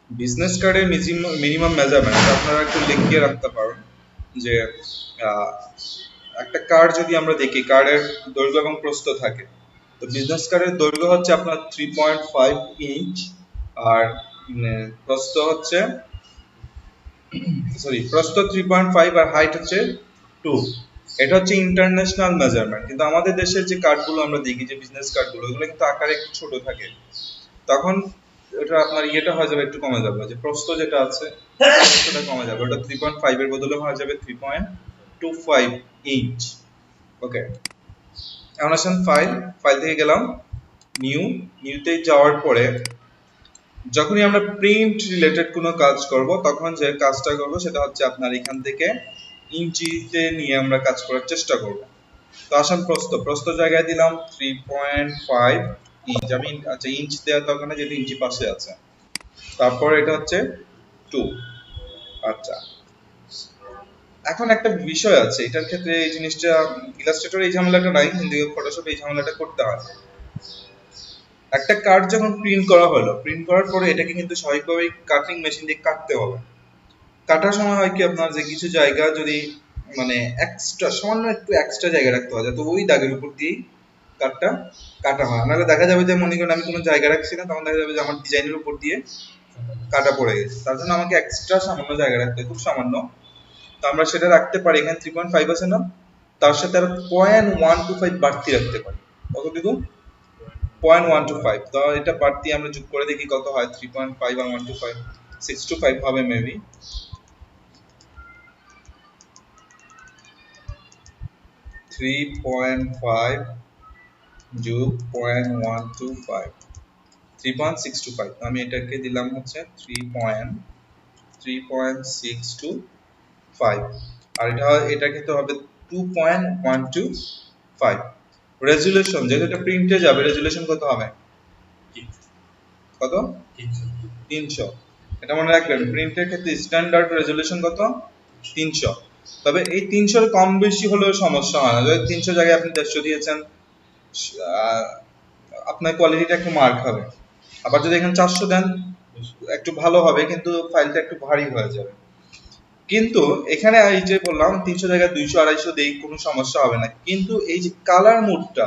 Business কার্ডের minimum measurement আপনারা একটু লিখিয়ে রাখতে পারেন যে একটা কার্ড যদি আমরা দেখি কার্ডের দৈর্ঘ্য এবং প্রস্থ থাকে, তো বিজনেস কার্ডের দৈর্ঘ্য হচ্ছে আপনার 3.5 ইঞ্চ আর প্রস্থ হচ্ছে প্রস্থ 3.5 আর হাইট হচ্ছে 2। এটা হচ্ছে ইন্টারন্যাশনাল মেজারমেন্ট। কিন্তু আমাদের দেশের যে কার্ডগুলো আমরা দেখি, যে বিজনেস কার্ডগুলো, এগুলো কিন্তু আকারে একটু ছোট থাকে, তখন এটা আপনার ইয়েটা হয়ে যাবে, একটু কমে যাবে, যে প্রস্থ যেটা আছে সেটা কমে যাবে, ওটা 3.5 এর বদলে হয়ে যাবে 3.25 ইঞ্চ। ওকে, এখন আসেন ফাইল থেকে গেলাম নিউতে যাওয়ার পরে যখনই আমরা প্রিন্ট রিলেটেড কোনো কাজ করব, তখন যে কাজটা করব সেটা হচ্ছে আপনার এখান থেকে ইঞ্চিতে নিয়ে আমরা কাজ করার চেষ্টা করব। তো আসেন প্রস্থ জায়গায় দিলাম 3.5 ইঞ্চ। আমি আচ্ছা ইঞ্চ দেওয়ার দরকার নেই, যেহেতু ইঞ্চি পাশে আছে। তারপর এটা হচ্ছে 2। আচ্ছা, এখন একটা বিষয় আছে এটার ক্ষেত্রে, এই জিনিসটা ইলাস্ট্রেটর এই ঝামেলাটা নাই, কিন্তু ফটোশপ এই ঝামেলাটা করতে হয়। একটা কার্ড যখন প্রিন্ট করা হলো, প্রিন্ট করার পরে এটাকে কিন্তু স্বাভাবিকভাবেই কাটিং মেশিন দিয়ে কাটতে হবে। কাটার সময় হয় কি আপনার, যে কিছু জায়গা যদি মানে এক্সট্রা সামান্য একটু এক্সট্রা জায়গা রাখতে হয়, তো ওই দাগের উপর দিয়েই কাটটা কাটা হয়। নাহলে দেখা যাবে যে মনে করেন আমি কোনো জায়গা রাখছি না, তখন দেখা যাবে যে আমার ডিজাইনের উপর দিয়ে কাটা পড়ে গেছে। তার জন্য আমাকে এক্সট্রা সামান্য জায়গা রাখতে হয়, খুব সামান্য। তো আমরা সেটা রাখতে পারি, এখানে 3.5 আছে না, তার সাথে আরো 0.125 বাড়তি রাখতে পারি। কত দিব? 0.125। তো এটা বাড়তি আমরা যোগ করে দেখি কত হয়। 3.5 আর 125 625 হবে মেবি। 3.5 যোগ 0.125 3.625। আমি এটাকে দিলাম হচ্ছে 3.625, আর এটা কিন্তু হবে 2.125। রেজুলেশন, যেহেতু এটা প্রিন্টে যাবে, রেজুলেশন কত হবে? কত? 300। এটা মনে রাখবেন, প্রিন্টের ক্ষেত্রে স্ট্যান্ডার্ড রেজুলেশন কত? 300। তবে এই 300 কম বেশি হলেও সমস্যা হয় না। যদি 300 জায়গায় আপনি 150 দিয়েছেন, আপনার কোয়ালিটিটা একটু মার খাবে। আবার যদি এখানে 400 দেন, একটু ভালো হবে, কিন্তু ফাইলটা একটু ভারী হয়ে যাবে। কিন্তু এখানে এই যে বললাম 300 জায়গায় 200 250 দেই, কোনো সমস্যা হবে না। কিন্তু এই যে কালার মোডটা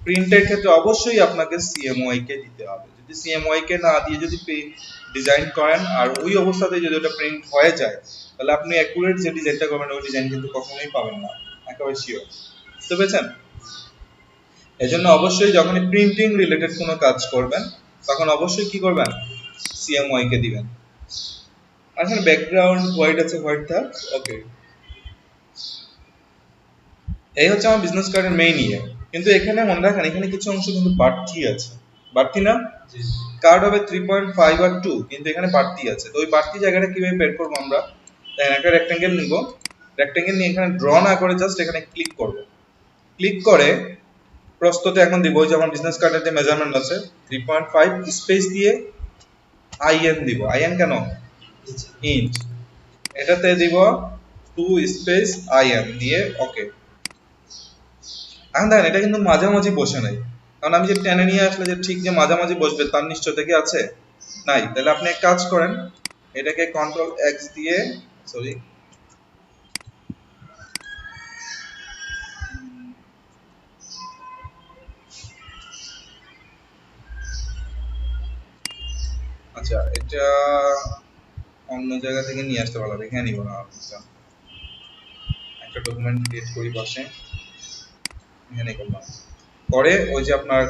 প্রিন্টের ক্ষেত্রে অবশ্যই আপনাকে সিএমওয়াই কে দিতে হবে। যদি সিএমওয়াই কে না দিয়ে যদি ডিজাইন করেন আর ওই অবস্থাতে যদি ওটা প্রিন্ট হয়ে যায়, তাহলে আপনি অ্যাকুরেট যে ডিজাইনটা করবেন ওই ডিজাইন কিন্তু কখনোই পাবেন না, একেবারে শিওর। বুঝতে পেরেছেন? এজন্য অবশ্যই যখনই প্রিন্টিং রিলেটেড কোনো কাজ করবেন, তখন অবশ্যই কি করবেন? সিএমওয়াই কে দিবেন। আসলে ব্যাকগ্রাউন্ড হোয়াইট আছে, হোয়াইট থাক। ওকে, এই হচ্ছে আমার বিজনেস কার্ডের মেইন ইয়ে। কিন্তু এখানে মনে রাখেন, এখানে কিছু অংশ কিন্তু বাড়তি আছে। বাড়তি না? কার্ড হবে 3.5 আর 2, কিন্তু এখানে বাড়তি আছে। তো ওই বাড়তি জায়গাটা কিভাবে বের করবো আমরা? তাই একটা রেক্টেঙ্গেল নিব, রেক্টেঙ্গেল নিয়ে এখানে ড্র না করে জাস্ট এখানে ক্লিক করব। ক্লিক করে প্রস্থতে এখন দিব, ওই যে আমার বিজনেস কার্ডের যে মেজারমেন্ট আছে 3.5 স্পেস দিয়ে আইএন দিব। আইএন কেন? ইঞ্চ। এটাতে দিব 2 স্পেস আইএন দিয়ে ওকে। এখন দেখেন এটা কিন্তু মাঝামাঝি বসে নাই, কারণ আমি যে টেনে নিয়ে আসলে যে ঠিক যে মাঝামাঝি বসবে তার নিশ্চয়তা কি আছে? নাই। তাহলে আপনি এক কাজ করেন, এটাকে কন্ট্রোল এক্স দিয়ে, সরি, আচ্ছা এটা অন্য জায়গা থেকে নিয়ে আসতে পারলাম, এখানে নিব না। আচ্ছা, একটা ডকুমেন্ট ক্রিয়েট করি পাশে, এখানে করলাম। পরে ওই যে আপনার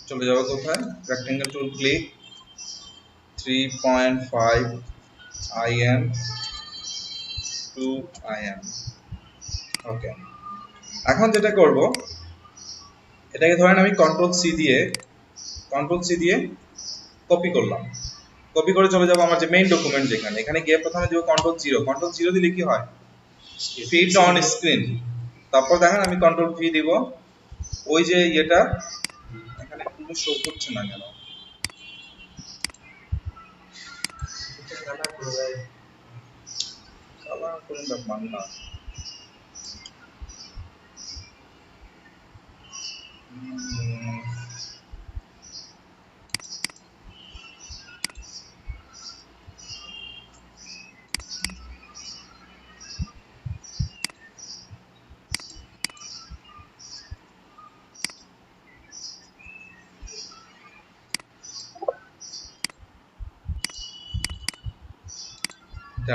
চলে যাবো কোথায়, রেক্টেঙ্গেল টুল ক্লিক, 3.5 IM 2 IM। ওকে, এখন যেটা করব, এটাকে ধরেন আমি কন্ট্রোল সি দিয়ে কপি করলাম। কপি করে চলে যাব আমার যে মেইন ডকুমেন্ট, যেখানে এখানে গিয়ে প্রথমে দিব কন্ট্রোল জিরো দিলে কি হয়? Fit on screen. তারপর দেখেন আমি কন্ট্রোল ভি দিব, ওই যে ইয়েটা এখানে কোনো শো করছে না কেন? কালার কোনো ব্যাপার না।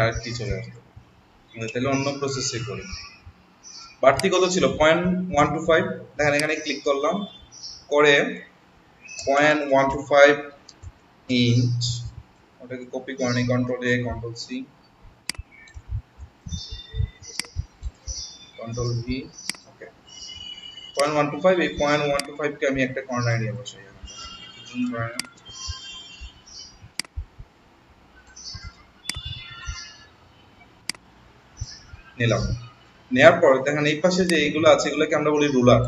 আর কি চলে আসবে, তাহলে অন্য প্রসেসে করি। বাড়তি কত ছিল 0.125, দেখেন এখানে ক্লিক করলাম করে 0.125 ইঞ্চ ওটাকে কপি করে নিই, কন্ট্রোল এ কন্ট্রোল সি কন্ট্রোল ভি, ওকে 0.125, এই 0.125 কে আমি একটা কর্নার নিয়ে বসাই, জুম করে নিলাম। নেয়ার পর দেখেন এই পাশে যে এইগুলো আছে এগুলোকে আমরা বলি রুলার।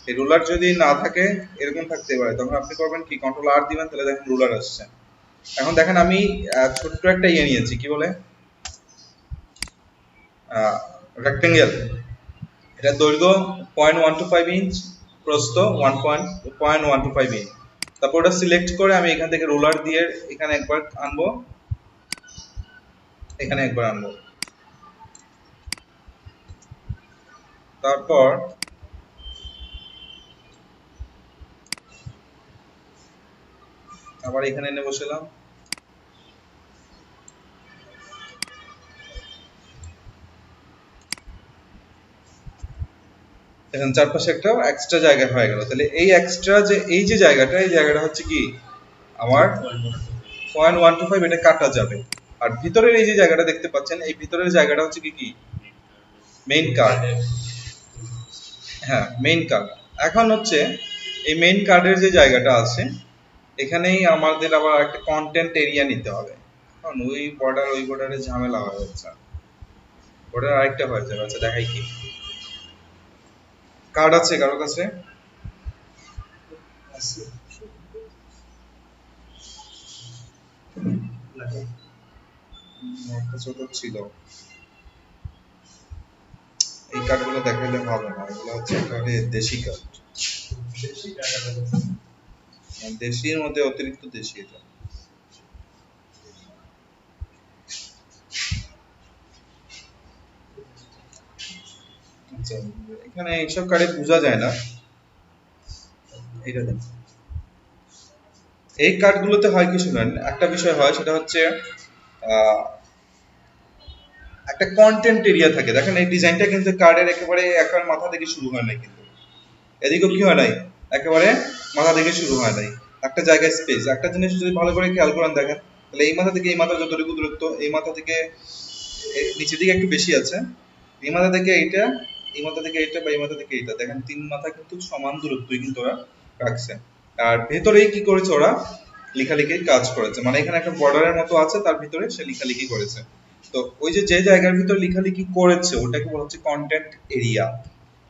এই রুলার যদি না থাকে এরকম থাকতে পারে, তখন আপনি করবেন কি কন্ট্রোল আর দিবেন, তাহলে দেখেন রুলার আসছে। এখন দেখেন আমি ছোট্ট একটা ইয়ে নিয়েছি, কি বলে রেক্টেঙ্গেল, এটা দৈর্ঘ্য 0.125 ইঞ্চ, প্রস্থ 1.125 ইঞ্চ। তারপর ওটা সিলেক্ট করে আমি এখান থেকে রুলার দিয়ে এখানে একবার আনবো, এখানে একবার আনবো, তারপর আবার এখানে এনে বসালাম। এখন চারপাশে একটা এক্সট্রা জায়গা হয়ে গেল। তাহলে এই এক্সট্রা যে এই যে জায়গাটা, এই জায়গাটা হচ্ছে কি আমার 0.125, এটা কাটা যাবে। আর ভিতরের এই যে জায়গাটা দেখতে পাচ্ছেন, এই ভিতরের জায়গাটা হচ্ছে কি কি মেইন কার্ড। হ্যাঁ মেইন কার্ড। এখন হচ্ছে এই মেইন কার্ডের যে জায়গাটা আছে এখানেই আমাদের আবার একটা কন্টেন্ট এরিয়া নিতে হবে, কারণ ওই বর্ডারে ঝামেলা হয়ে যাচ্ছে। বর্ডার আরেকটা হয়ে যাবে। আচ্ছা দেখাই কি কার্ড আছে কারো কাছে, ছোট ছিল, এই কার্ডগুলো দেখাইলে হবে না, এগুলো হচ্ছে একেবারে দেশি কার্ড, দেশির মধ্যে অতিরিক্ত দেশি এটা। আচ্ছা এখানে এইসব কার্ডে বোঝা যায় না, এটা দেন। এই কার্ডগুলোতে হয় কি শুনেন, একটা বিষয় হয় সেটা হচ্ছে একটা কন্টেন্ট এরিয়া থাকে। দেখেন এই ডিজাইনটা কিন্তু কার্ডের একেবারে একার মাথা থেকে শুরু হয় না, কিন্তু এদিকেও কি হয় নাই, একেবারে মাথা থেকে শুরু হয় নাই, একটা জায়গায় স্পেস। একটা জিনিস যদি ভালো করে খেয়াল করেন দেখেন, তাহলে এই মাথা থেকে এই মাথা যতটুকু দূরত্ব, এই মাথা থেকে নিচের দিকে একটু বেশি আছে, এই মাথা থেকে এইটা, এই মাথা থেকে এইটা, বা এই মাথা থেকে এইটা, দেখেন তিন মাথা কিন্তু সমান দূরত্বই কিন্তু ওরা রাখছে। আর ভেতরে কি করেছে ওরা লেখালেখির কাজ করেছে, মানে এখানে একটা বর্ডারের মতো আছে, তার ভিতরে সে লেখালেখি করেছে। তো ওই যে যে জায়গার ভিতর লেখালেখি করেছে ওটাকে বলা হচ্ছে কন্টেন্ট এরিয়া।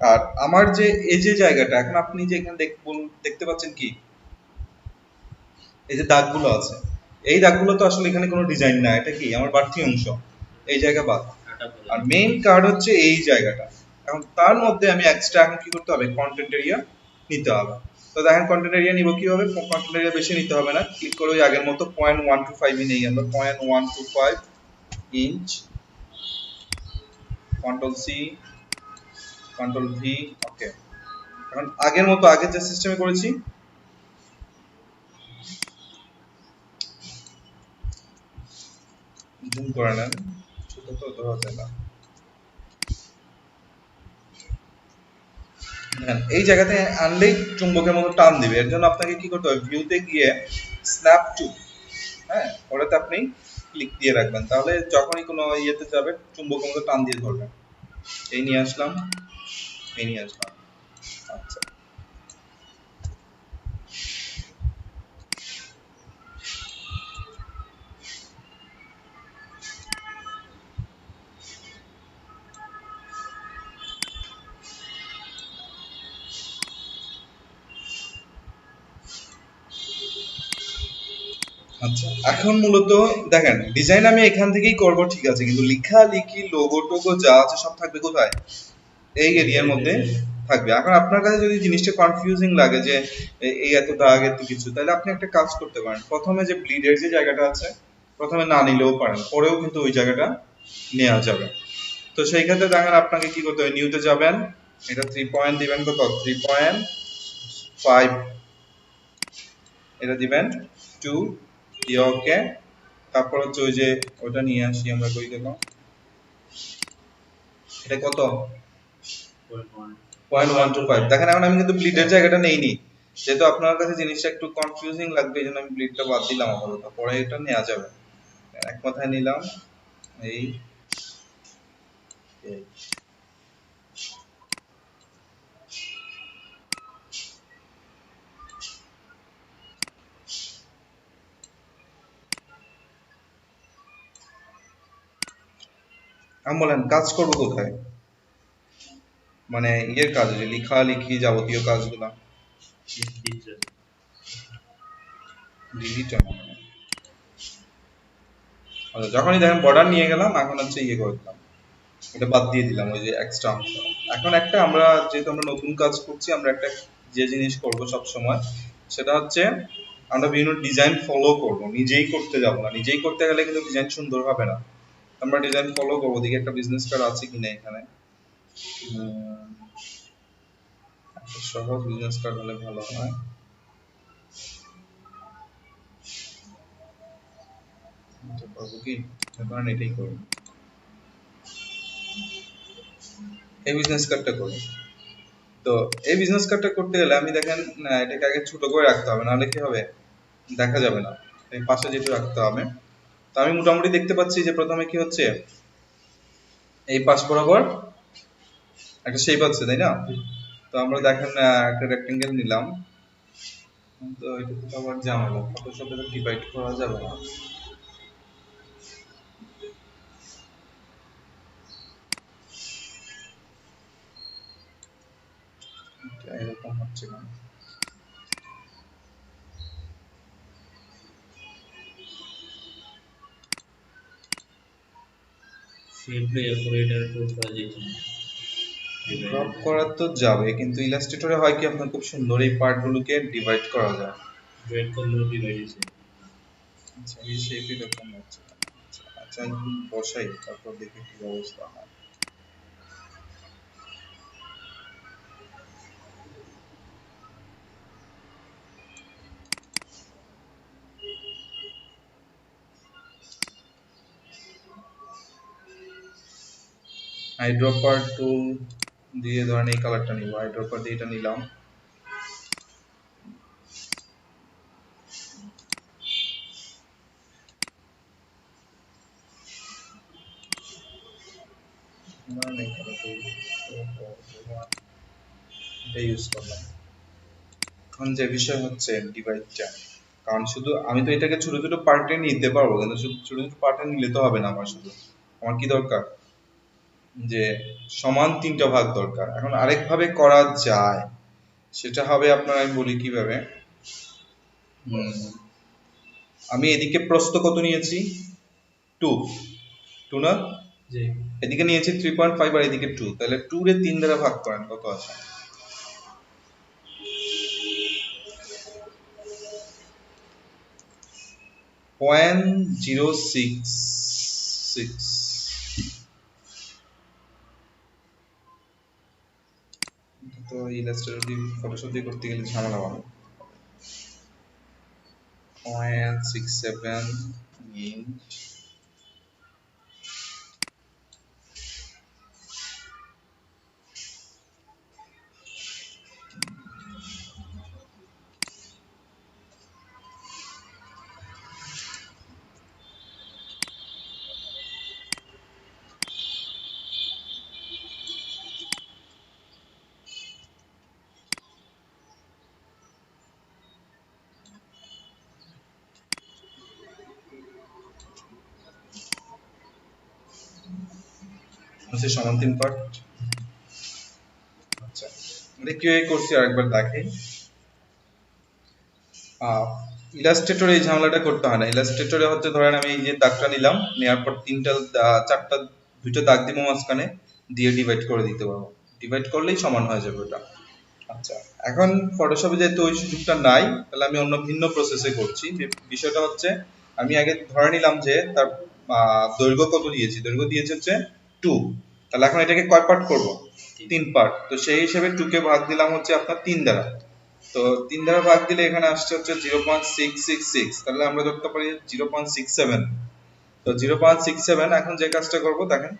আর আমার যে এই যে জায়গাটা, এখন আপনি যে এখানে দেখতে পাচ্ছেন কি এই যে দাগগুলো আছে, এই দাগগুলো তো আসলে এখানে কোনো ডিজাইন না, এটা কি আমার বাড়তি অংশ, এই জায়গা বাদ। আর মেইন কার্ড হচ্ছে এই জায়গাটা। এখন তার মধ্যে আমি এক্সট্রা এখন কি করতে হবে, কন্টেন্ট এরিয়া নিতে হবে। তো দেখেন কন্টেন্ট এরিয়া নিব কিভাবে, কন্টেন্ট এরিয়া বেশি নিতে হবে না, ক্লিক করে ওই আগের মতো 0.125 নেই আমরা, 0.125 inch, control C control V, okay. এখন আগের মতো আগে যে সিস্টেমে করেছি জুম করে নেন, ছোট তো ধরা যায় না। এই জায়গাতে আনলেই চুম্বকের মতো টান দিবে, এর জন্য আপনাকে কি করতে হবে, ভিউতে গিয়ে স্ন্যাপ টু, হ্যাঁ ওটাতে আপনি ক্লিক দিয়ে রাখবেন, তাহলে যখনই কোনো ইয়েতে যাবে চুম্বকের মতো টান দিয়ে ধরবেন। এই নিয়ে আসলাম, এই নিয়ে আসলাম। আচ্ছা আচ্ছা এখন মূলত দেখেন ডিজাইন আমি এখান থেকেই করব, ঠিক আছে, কিন্তু লেখালেখি লোগো টোগো যা আছে সব থাকবে কোথায়, এই এরিয়ার মধ্যে থাকবে। এখন আপনার কাছে যদি জিনিসটা কনফিউজিং লাগে যে এই এত দাগ এত কিছু, তাহলে আপনি একটা কাজ করতে পারেন, প্রথমে যে ব্লিডের যে জায়গাটা আছে প্রথমে না নিলেও পারেন, পরেও কিন্তু ওই জায়গাটা নেওয়া যাবে। তো সেই ক্ষেত্রে দেখেন আপনাকে কি করতে হবে, নিউতে যাবেন, এটা 3 পয়েন্ট দিবেন, কত 3.5, এটা দিবেন 2 দিয়ে ওকে, তারপর হচ্ছে ওই যে ওটা নিয়ে আসি আমরা, কই গেল, এটা কত 0.125। দেখেন এখন আমি কিন্তু ব্লিডের জায়গাটা নেইনি, যেহেতু আপনার কাছে জিনিসটা একটু কনফিউজিং লাগবে এই জন্য আমি ব্লিডটা বাদ দিলাম আপাতত, পরে এটা নেওয়া যাবে। এক কথায় নিলাম এই এই। আমি বলেন কাজ করবো কোথায়, মানে ইয়ের কাজ, যে লেখালেখি যাবতীয় কাজগুলা ডিলিট। আচ্ছা, যখনই দেখেন বর্ডার নিয়ে গেলাম, এখন হচ্ছে ইয়ে করে দিলাম, এটা বাদ দিয়ে দিলাম ওই যে এক্সট্রা অংশ। এখন একটা আমরা যেহেতু আমরা নতুন কাজ করছি, আমরা একটা যে জিনিস করব সব সময়, সেটা হচ্ছে আমরা বিভিন্ন ডিজাইন ফলো করব, নিজেই করতে যাব না। নিজেই করতে গেলে কিন্তু ডিজাইন সুন্দর হবে না, আমরা ডিজাইন ফলো করব। দেখি একটা বিজনেস কার্ড আছে কিনা এখানে, একটা সহজ বিজনেস কার্ড হলে ভালো হয়। এটা পাবো কি, এখন এটাই করব, এই বিজনেস কার্ডটা করি। তো এই বিজনেস কার্ডটা করতে গেলে আমি দেখেন এটাকে আগে ছোট করে রাখতে হবে, নাহলে কি হবে দেখা যাবে না, এই পাশে যেহেতু রাখতে হবে। তো আমি মোটামুটি দেখতে পাচ্ছি যে প্রথমে কি হচ্ছে, এই পাশ বরাবর একটা শেপ আছে তাই না। তো আমরা দেখেন একটা রেক্টেঙ্গেল নিলাম, তো এটা তো আবার ঝামেলা, ফটোশপে তো ডিভাইড করা যাবে না, এটা এরকম হচ্ছে না। ড্রপ করা তো যাবে, কিন্তু ইলাস্ট্রেটরে হয় কি আপনার খুব সুন্দর এই পার্টগুলোকে ডিভাইড করা যায়। আচ্ছা এই শেপ এরকম হচ্ছে। আচ্ছা একদম বসাই, তারপর দেখি কি অবস্থা হয়। আইড্রপার টুল দিয়ে ধরেন এই কালারটা নিব, আইড্রপার দিয়ে এটা নিলাম। এটা ইউজ করলাম। এখন যে বিষয় হচ্ছে ডিভাইডটা, কারণ শুধু আমি তো এটাকে ছোট ছোট পার্টে নিতে পারবো, কিন্তু শুধু ছোট ছোট পার্টে নিলে তো হবে না। আমার শুধু আমার কি দরকার, যে সমান তিনটা ভাগ দরকার। এখন আরেকভাবে করা যায়, সেটা হবে আপনার, আমি বলি কিভাবে। আমি এদিকে প্রস্থ কত নিয়েছি, 2 2 না, এদিকে নিয়েছি 3.5 আর এদিকে 2, তাহলে 2 রে 3 দ্বারা ভাগ করেন কত আছে, 0.066। তো ইলাস্ট্রেটর দিয়ে ফটোশপ দিয়ে করতে গেলে ঝামেলা হবে। 0.67 ইঞ্চ, হচ্ছে সমান 3 পার্ট। আচ্ছা এটা কিভাবে করছি আরেকবার দেখাই। ইলাস্ট্রেটরে এই ঝামেলাটা করতে হয় না। ইলাস্ট্রেটরে হচ্ছে ধরেন আমি এই যে দাগটা নিলাম, নেওয়ার পর চারটা দুইটা দাগ দিব মাঝখানে, দিয়ে ডিভাইড করে দিতে পারবো, ডিভাইড করলেই সমান হয়ে যাবে ওটা। আচ্ছা এখন ফটোশপে যেহেতু ওই সুযোগটা নাই, তাহলে আমি অন্য ভিন্ন প্রসেসে করছি। বিষয়টা হচ্ছে আমি আগে ধরে নিলাম যে তার দৈর্ঘ্য কত দিয়েছি, দৈর্ঘ্য দিয়েছে হচ্ছে 2, তাহলে এখন এটাকে কয় পার্ট করব, 3 পার্ট। তো সেই হিসেবে 2 কে ভাগ দিলাম হচ্ছে আপনার 3 দ্বারা, তো 3 দ্বারা ভাগ দিলে এখানে আসছে হচ্ছে 0.666, তাহলে আমরা ধরতে পারি 0.67। তো 0.67, এখন যে কাজটা করব দেখেন,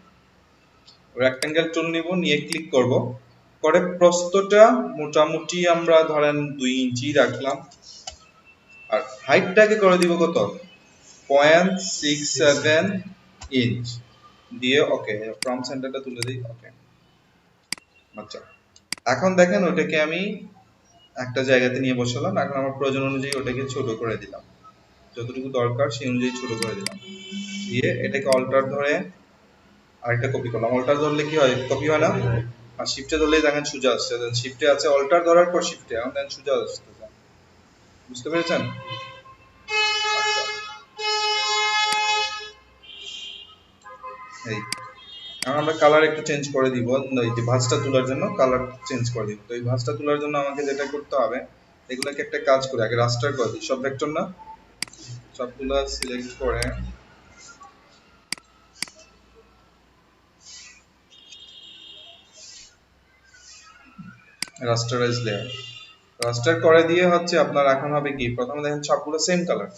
রেক্টেঙ্গেল টুল নিব, নিয়ে ক্লিক করব, করে প্রস্থটা মোটামুটি আমরা ধরেন 2 ইঞ্চি রাখলাম, আর হাইটটাকে করে দিব কত, 0.67 ইঞ্চ দিয়ে ওকে, ফ্রম সেন্টারটা তুলে দিই, ওকে। আচ্ছা, এখন দেখেন ওটাকে আমি একটা জায়গাতে নিয়ে বসালাম, এখন আমার প্রয়োজন অনুযায়ী ওটাকে ছোট করে দিলাম, যতটুকু দরকার সেই অনুযায়ী ছোট করে দিলাম, দিয়ে এটাকে অল্টার ধরে আরেকটা কপি করলাম। অল্টার ধরলে কি হয়, কপি হয় না, আর শিফটে ধরলেই দেখেন সোজা আসছে, শিফটে আছে অল্টার ধরার পর শিফটে, এখন দেখেন সোজা আসছে, বুঝতে পেরেছেন? আচ্ছা, এই এখন আমরা কালার একটু চেঞ্জ করে দিব, এই যে ভাঁজটা তোলার জন্য কালার চেঞ্জ করে দিব। তো এই ভাঁজটা তোলার জন্য আমাকে যেটা করতে হবে, এগুলোকে একটা কাজ করে আগে রাস্টার করে দিই, সব ভেক্টর না, সবগুলো সিলেক্ট করে রাস্টারাইজ লেয়ার, রাস্টার করে দিয়ে হচ্ছে আপনার এখন হবে কি, প্রথমে দেখেন সবগুলো সেম কালার।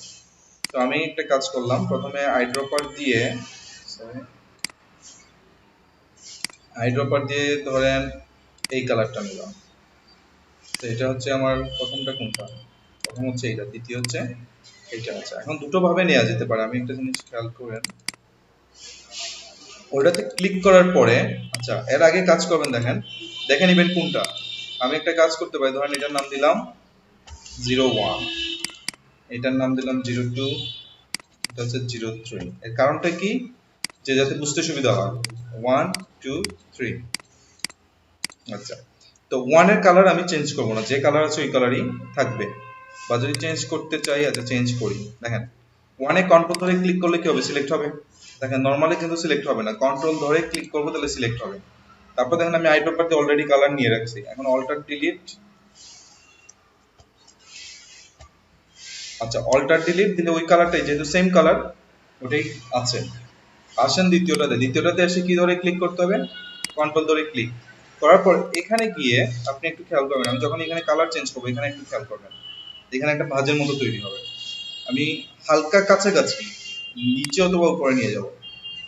তো আমি একটা কাজ করলাম, প্রথমে আইড্রপার দিয়ে, আইড্রপার দিয়ে ধরেন এই কালারটা নিলাম। তো এটা হচ্ছে আমার প্রথমটা, কোনটা প্রথম হচ্ছে এইটা, দ্বিতীয় হচ্ছে এইটা। আছে এখন দুটো ভাবে নেওয়া যেতে পারে, আমি একটা জিনিস খেয়াল করেন, ওটাতে ক্লিক করার পরে, আচ্ছা এর আগে কাজ করবেন, দেখেন দেখে নেবেন কোনটা। আমি একটা কাজ করতে পারি, ধরেন এটার নাম দিলাম 01, এটার নাম দিলাম 02, এটা হচ্ছে 03। এর কারণটা কি, যে যাতে বুঝতে সুবিধা হয়, 1 2 3। আচ্ছা, তো 1 এর কালার আমি চেঞ্জ করব না, যে কালার আছে ওই কালারই থাকবে, বা যদি চেঞ্জ করতে চাই, আচ্ছা চেঞ্জ করি। দেখেন 1 এ কন্ট্রোল ধরে ক্লিক করলে কি হবে, সিলেক্ট হবে। দেখেন নরমালি কিন্তু সিলেক্ট হবে না, কন্ট্রোল ধরে ক্লিক করব তাহলে সিলেক্ট হবে। তারপর দেখেন আমি আইড্রপার দিয়ে অলরেডি কালার নিয়ে রাখছি, এখন অল্টার ডিলিট, আচ্ছা অল্টার ডিলিট দিলে ওই কালারটাই যেহেতু সেম কালার ওটাই আছে। আসেন দ্বিতীয়টাতে, দ্বিতীয়টাতে এসে কি ধরে ক্লিক করতে হবে, কন্ট্রোল ধরে ক্লিক করার পর এখানে গিয়ে আপনি একটু খেয়াল করবেন, আমি যখন এখানে কালার চেঞ্জ করবো এখানে একটু খেয়াল করবেন, এখানে একটা ভাঁজের মতো তৈরি হবে। আমি হালকা কাছাকাছি নিচে অথবা উপরে নিয়ে যাব,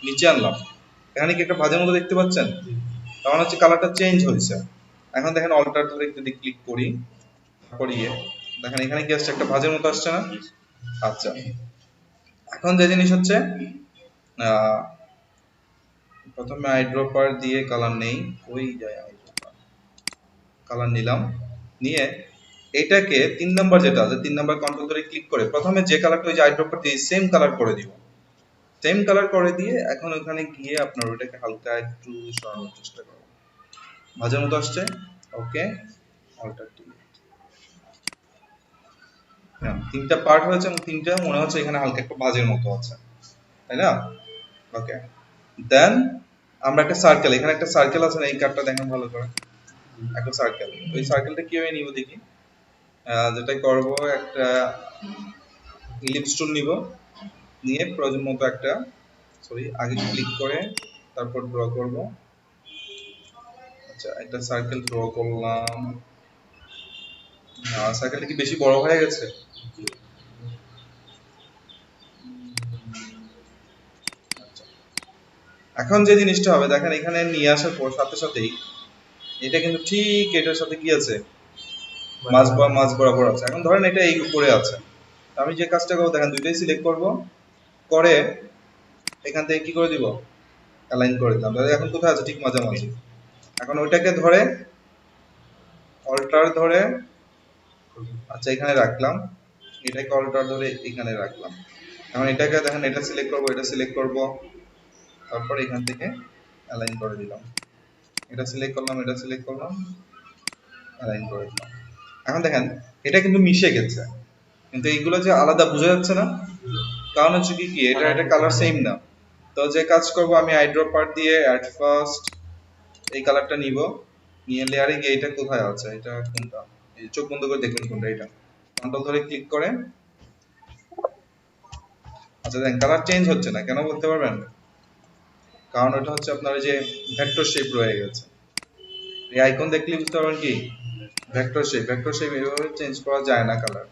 নিচে আনলাম, এখানে কি একটা ভাঁজের মতো দেখতে পাচ্ছেন, তখন হচ্ছে কালারটা চেঞ্জ হয়েছে। এখন দেখেন অল্টার ধরে যদি ক্লিক করি, তারপর দেখেন এখানে কি আসছে, একটা ভাঁজের মতো আসছে না। আচ্ছা, এখন যে জিনিস হচ্ছে, প্রথমে আইড্রপার দিয়ে কালার নেই, ওই যায় আইড্রপার, কালার নিলাম, নিয়ে এটাকে 3 নাম্বার যেটা আছে 3 নাম্বার কন্ট্রোল ধরে ক্লিক করে প্রথমে যে কালারটা ওই যে আইড্রপার দিয়ে সেম কালার করে দিব, সেম কালার করে দিয়ে এখন ওখানে গিয়ে আপনার ওটাকে হালকা একটু সরানোর চেষ্টা করব, ভাঁজের মতো আসছে, ওকে অল্টার ডিলিট। হ্যাঁ, 3টা পার্ট হয়েছে এবং 3টা মনে হচ্ছে এখানে হালকা একটু ভাঁজের মতো আছে, তাই না? ওকে, দেন আমরা একটা সার্কেল, এখানে একটা সার্কেল আছে না, এই কার্ডটা দেখেন ভালো করে, একটা সার্কেল, ওই সার্কেলটা কিভাবে নিব দেখি। যেটা করব, একটা ইলিপস টুল নিব, নিয়ে প্রয়োজন মতো একটা, সরি আগে ক্লিক করে তারপর ড্র করব। আচ্ছা একটা সার্কেল ড্র করলাম, সার্কেলটা কি বেশি বড় হয়ে গেছে? আচ্ছা, এখন যে জিনিসটা হবে দেখেন, এখানে নিয়ে আসার পর সাথে সাথেই এটা কিন্তু ঠিক এটার সাথে কি আছে, মাঝ বরাবর আছে। এখন ধরেন এটা এই উপরে আছে, আমি যে কাজটা করবো দেখেন, দুইটাই সিলেক্ট করব, করে এখান থেকে কি করে দিব, অ্যালাইন করে দিলাম, তাহলে এখন কোথায় আছে, ঠিক মাঝামাঝি। এখন ওইটাকে ধরে অল্টার ধরে, আচ্ছা এখানে রাখলাম, এটাকে অল্টার ধরে এখানে রাখলাম। এখন এটাকে দেখেন, এটা সিলেক্ট করব, এটা সিলেক্ট করব, তারপর এখান থেকে অ্যালাইন করে দিলাম, এটা সিলেক্ট করলাম, এটা সিলেক্ট করলাম, অ্যালাইন করে দিলাম। এখন দেখেন এটা কিন্তু মিশে গেছে, কিন্তু এইগুলো যে আলাদা বোঝা যাচ্ছে না, কারণ হচ্ছে কি এটা এটা কালার সেম না। তো যে কাজ করব, আমি আইড্রপার দিয়ে অ্যাট ফার্স্ট এই কালারটা নিব, নিয়ে লেয়ারে গিয়ে এটা কোথায় আছে, এটা কোনটা, এই চোখ বন্ধ করে দেখবেন কোনটা, এটা কন্ট্রোল ধরে ক্লিক করে, আচ্ছা দেখেন কালার চেঞ্জ হচ্ছে না কেন বলতে পারবেন, কারণ ওটা হচ্ছে আপনার ওই যে ভেক্টর শেপ রয়ে গেছে। এই আইকন দেখলে বুঝতে পারবেন কি ভেক্টর শেপ এভাবে চেঞ্জ করা যায় না কালার।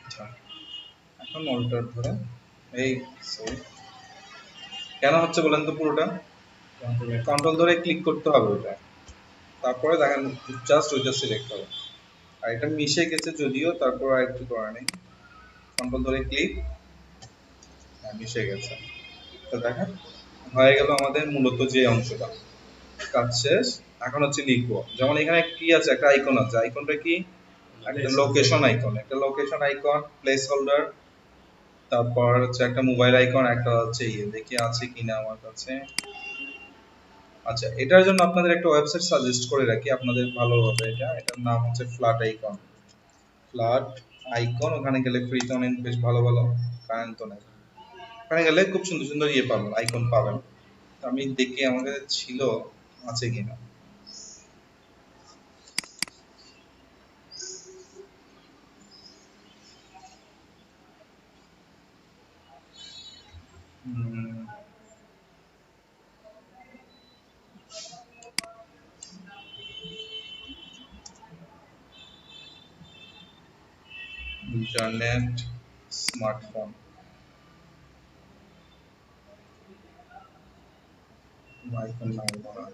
আচ্ছা, এখন অল্টার ধরে এই সরি কেন হচ্ছে বলেন তো পুরোটা? কন্ট্রোল ধরে ক্লিক করতে হবে ওটা, তারপরে দেখেন জাস্ট ওইটা সিলেক্ট হবে। আর এটা মিশে গেছে যদিও, তারপর আর একটু করা নেই, কন্ট্রোল ধরে ক্লিক, মিশে গেছে। তো দেখেন হয়ে গেল আমাদের মূলত যে অংশটা, কাজ শেষ। এখন হচ্ছে লিখবো, যেমন এখানে কি আছে, একটা আইকন আছে, আইকনটা কি? একটা লোকেশন আইকন, একটা লোকেশন আইকন, প্লেস হোল্ডার, তারপর হচ্ছে একটা মোবাইল আইকন, একটা হচ্ছে ইয়ে, দেখি আছে কিনা আমার কাছে। আচ্ছা, এটার জন্য আপনাদের একটা ওয়েবসাইট সাজেস্ট করে রাখি, আপনাদের ভালো হবে এটা। এটার নাম হচ্ছে ফ্ল্যাট আইকন। ফ্ল্যাট আইকন, ওখানে গেলে ফ্রিতে অনেক বেশ ভালো ভালো কারেন্ট তো নেই, ওখানে গেলে খুব সুন্দর সুন্দর ইয়ে পাবেন, আইকন পাবেন। আমি দেখি আমার কাছে ছিল, আছে কিনা। ইন্টারনেট, স্মার্টফোন, আইকন নাই বলা।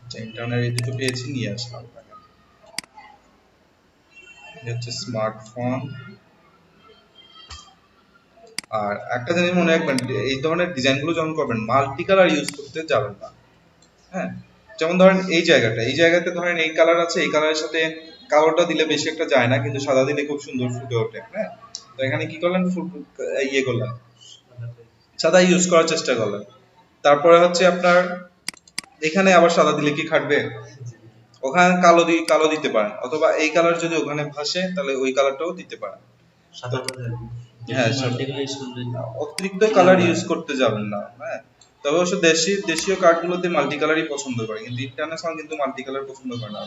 আচ্ছা, ইন্টারনেট এই দুটো পেয়েছি, নিয়ে আসলাম। এটা হচ্ছে স্মার্টফোন। আর একটা জিনিস মনে রাখবেন, এই ধরনের ডিজাইনগুলো যখন করবেন মাল্টি কালার ইউজ করতে যাবেন না। হ্যাঁ, যেমন ধরেন এই জায়গাটা, এই জায়গাতে ধরেন এই কালার আছে, এই কালারের সাথে কালোটা দিলে বেশি একটা যায় না, কিন্তু সাদা দিলে খুব সুন্দর ফুটে ওঠে। হ্যাঁ, তো এখানে কি করলেন, ইয়ে করলেন, সাদা ইউজ করার চেষ্টা করলেন। তারপরে হচ্ছে আপনার এখানে আবার সাদা দিলে কি খাটবে? ওখানে কালো দিতে পারেন, অথবা এই কালার যদি ওখানে ভাসে তাহলে ওই কালারটাও দিতে পারেন। হ্যাঁ, অতিরিক্ত কালার ইউজ করতে যাবেন না। হ্যাঁ, তবে অবশ্য দেশীয় কার্ডগুলোতে মাল্টি কালারই পছন্দ করে, কিন্তু ইন্টারন্যাশনাল কিন্তু মাল্টি কালার পছন্দ করে না।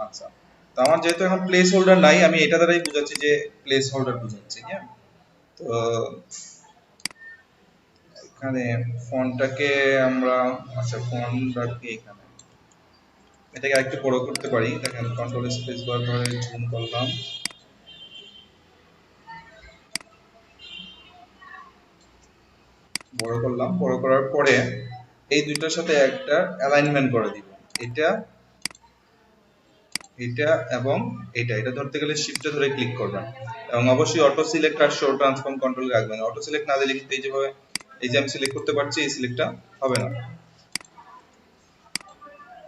আচ্ছা, তো আমার যেহেতু এখন প্লেস হোল্ডার নাই, আমি এটা দ্বারাই বুঝাচ্ছি যে প্লেস হোল্ডার বুঝাচ্ছি। হ্যাঁ, তো এখানে ফন্টটাকে আমরা, আচ্ছা ফন্টটাকে এখানে এটাকে আরেকটু বড় করতে পারি। দেখেন কন্ট্রোল স্পেস বার ধরে জুম করলাম, বড় করলাম, বড় করার পরে এই দুইটার সাথে একটা অ্যালাইনমেন্ট করে দিব। এটা এটা এবং এটা ধরতে গেলে শিফটে ধরে ক্লিক করবেন, এবং অবশ্যই অটো সিলেক্ট আর শো ট্রান্সফর্ম কন্ট্রোল রাখবেন। অটো সিলেক্ট না দিলে কিন্তু এই যেভাবে, এই যে আমি সিলেক্ট করতে পারছি, এই সিলেক্টটা হবে না।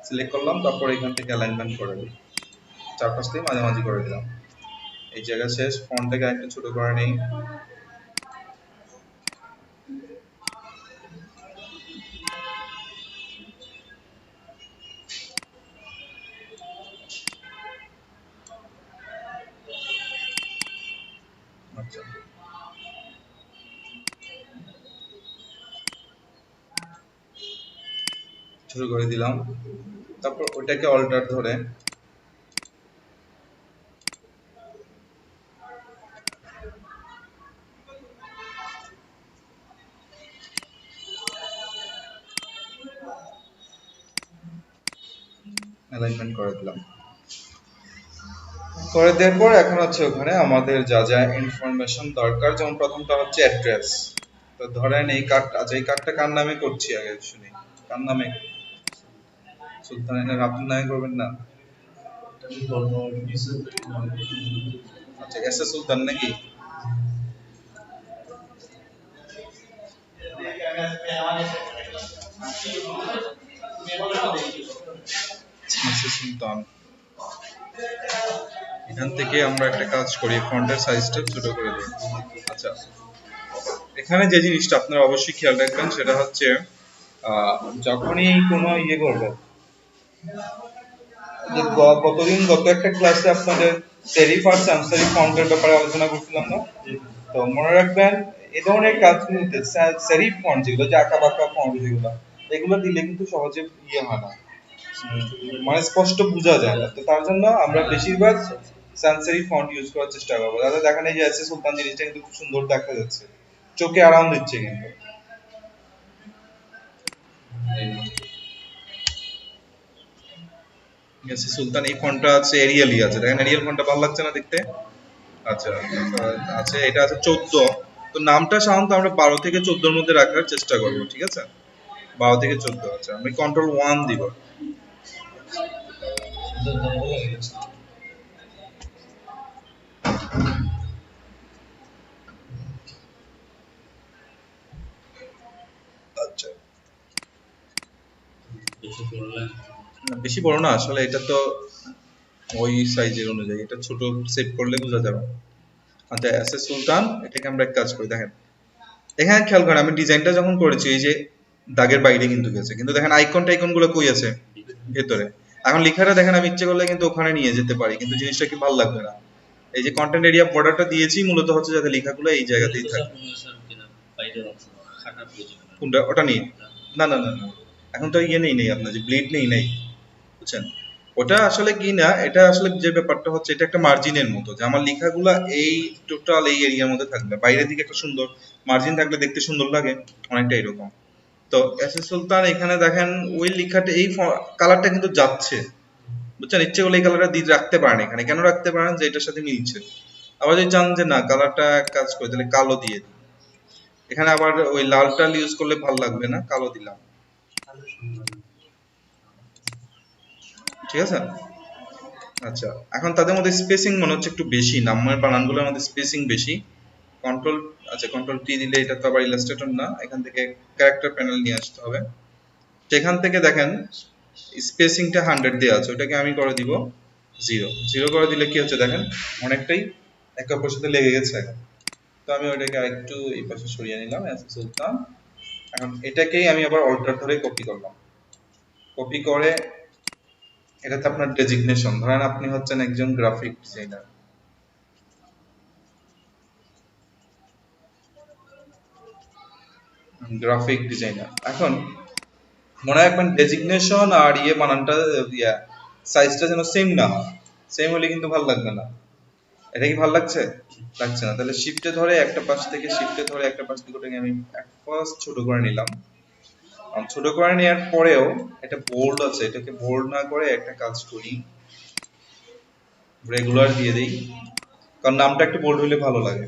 সিলেক্ট করলাম, তারপর এখান থেকে অ্যালাইনমেন্ট করে দিই, চারপাশ থেকে মাঝামাঝি করে দিলাম। এই জায়গা শেষ, ফন্টটাকে একটু ছোট করে নেই। আচ্ছা, শুরু করে দিলাম, তারপর ওইটাকে অল্টার ধরে অ্যালাইনমেন্ট করে দিলাম। করে দেওয়ার পর এখন হচ্ছে ওখানে আমাদের যা যা ইনফরমেশন দরকার, যেমন প্রথমটা হচ্ছে অ্যাড্রেস। তো ধরেন এই কার্ডটা, আচ্ছা এই কার্ডটা কার নামে করছি আগে শুনি, কার নামে? সুলতান, এটা আপনার নামে করবেন না? আচ্ছা, এস এ সুলতান নাকি? এস এ সুলতান। এখান থেকে আমরা একটা কাজ করি, ফন্টের সাইজটা ছোট করে দিই। আচ্ছা, এখানে যে জিনিসটা আপনারা অবশ্যই খেয়াল রাখবেন সেটা হচ্ছে যখনই কোনো ইয়ে করবেন, যে গত একটা ক্লাসে আপনাদের সেরিফ আর সানস সেরিফ ফন্টের ব্যাপারে আলোচনা করছিলাম না? তো মনে রাখবেন এই ধরনের কাজগুলোতে সেরিফ ফন্ট যেগুলো, যে আঁকা বাঁকা ফন্ট যেগুলো, এগুলো দিলে কিন্তু সহজে ইয়ে হয় না, মানে স্পষ্ট বোঝা যায় না। তো তার জন্য আমরা বেশিরভাগ সানস সেরিফ ফন্ট ইউজ করার চেষ্টা করবো। তাহলে দেখেন এই যে এস এ সুলতান জিনিসটা কিন্তু খুব সুন্দর দেখা যাচ্ছে, চোখে আরাম দিচ্ছে কিন্তু। ইয়াসি সুলতান এই ফন্টটা আছে এরিয়ালই আছে, দেখেন এরিয়াল ফন্টটা ভালো লাগছে না দেখতে? আচ্ছা আছে, এটা আছে 14। তো নামটা সাধারণত আমরা 12 থেকে 14 এর মধ্যে রাখার চেষ্টা করব, ঠিক আছে? 12 থেকে 14। আচ্ছা আমি কন্ট্রোল 1 দিব। আচ্ছা বেশি বড় না আসলে, এটা তো ওই সাইজের অনুযায়ী, এটা ছোট সেট করলে বোঝা যাবে। আচ্ছা এস এস সুলতান, এটাকে আমরা এক কাজ করি, দেখেন এখানে খেয়াল করেন আমি ডিজাইনটা যখন করেছি এই যে দাগের বাইরে কিন্তু গেছে, কিন্তু দেখেন আইকন টাইকন গুলো কই আছে? ভেতরে। এখন লেখাটা দেখেন আমি ইচ্ছে করলে কিন্তু ওখানে নিয়ে যেতে পারি, কিন্তু জিনিসটা কি ভালো লাগবে না। এই যে কন্টেন্ট এরিয়া বর্ডারটা দিয়েছি মূলত হচ্ছে যাতে লেখাগুলো এই জায়গাতেই থাকে। কোনটা? ওটা নেই, না না না না, এখন তো ইয়ে নেই আপনার যে ব্লিড নেই, বুঝছেন? ওটা আসলে কি না, এটা আসলে যে ব্যাপারটা হচ্ছে এটা একটা মার্জিনের মতো, যে আমার লেখাগুলা এই টোটাল এই এরিয়ার মধ্যে থাকবে, বাইরের দিকে একটা সুন্দর মার্জিন থাকলে দেখতে সুন্দর লাগে, অনেকটা এরকম। তো এস এস সুলতান এখানে দেখেন ওই লেখাটা এই কালারটা কিন্তু যাচ্ছে, বুঝছেন? ইচ্ছে করলে এই কালারটা দিয়ে রাখতে পারেন এখানে, কেন রাখতে পারেন? যে এটার সাথে মিলছে। আবার যদি চান যে না কালারটা কাজ করে তাহলে কালো দিয়ে দিই, এখানে আবার ওই লালটা ইউজ করলে ভালো লাগবে না, কালো দিলাম, ঠিক আছে? আচ্ছা এখন তাদের মধ্যে স্পেসিং মনে হচ্ছে একটু বেশি, নামের বানানগুলোর মধ্যে স্পেসিং বেশি। কন্ট্রোল, আচ্ছা কন্ট্রোল টি দিলে এটা তো আবার ইলাস্ট্রেটর না, এখান থেকে ক্যারেক্টার প্যানেল নিয়ে আসতে হবে। সেখান থেকে দেখেন স্পেসিংটা 100 দেওয়া আছে, ওটাকে আমি করে দিব 0 করে দিলে কি হচ্ছে দেখেন অনেকটাই একে অপরের সাথে লেগে গেছে। তো আমি ওটাকে আরেকটু এই পাশে সরিয়ে নিলাম এস সুলতান। এখন এটাকেই আমি আবার অল্টার ধরে কপি করলাম, কপি করে এটাতে আপনার ডেজিগনেশন, ধরেন আপনি হচ্ছেন একজন গ্রাফিক ডিজাইনার, এখন মনে রাখবেন ডেজিগনেশন আর ইয়ে বানানটা ইয়া সাইজটা যেন সেম না হয়, সেম হলে কিন্তু ভালো লাগবে না। এটা কি ভালো লাগছে? লাগছে না, তাহলে শিফটে ধরে একটা পাশ থেকে শিফটে ধরে একটা পাশ থেকে ওটাকে আমি ফার্স্ট ছোট করে নিলাম। ছোট করে নেওয়ার পরেও এটা বোল্ড আছে, এটাকে বোল্ড না করে একটা কাজ করি, রেগুলার দিয়ে দেই, কারণ নামটা একটু বোল্ড হলে ভালো লাগে।